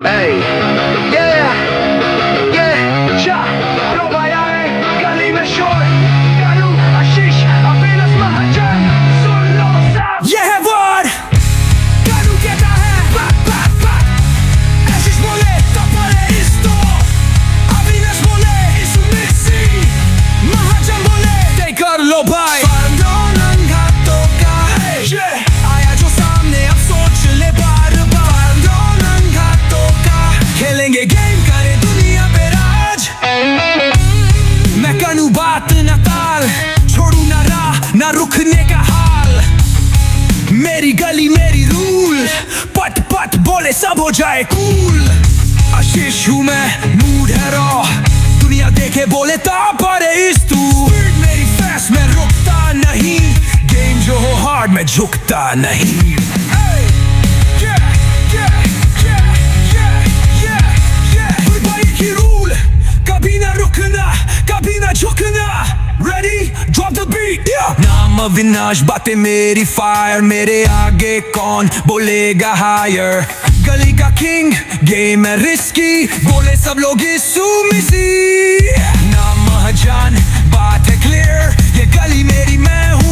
Hey, yeah, yeah, cha, prova hai, Gully में शोर, Kanhu, Ashish, Avinash, Mahajan, सुन लो सब। ये है word, Kanhu कहता है, Ashish बोले, कपड़े इस तो, Avinash बोले, इस मिक्सी, Mahajan बोले, take कर लो भाई, Nangha Toka, आया जो सामने अब सोच ले बार बार, Nangha Toka, खेलेंगे गेम करे दुनिया पे राज, मैं करूं बात न टाल, छोड़ू ना राह ना रुकने का हाल, मेरी गली मेरी रूल, पट पट बोले सब हो जाए कूल, आशीष हूँ मैं मूड है रॉ, दुनिया देखे बोले तापरे इस तू, स्पीड मेरी फास्ट मैं रुकता नहीं, गेम जो हो हार्ड मैं झुकता नहीं। कभी ना रुकना, कभी ना झुकना, ready, drop the beat, yeah. नाम अविनाश, बातें मेरी फायर, मेरे आगे कौन बोलेगा हायर, गली का किंग, गेम है रिस्की, बोले सब लोग इसू मिसी, नाम महाजान, बात है क्लियर, ये गली मेरी मैं हूँ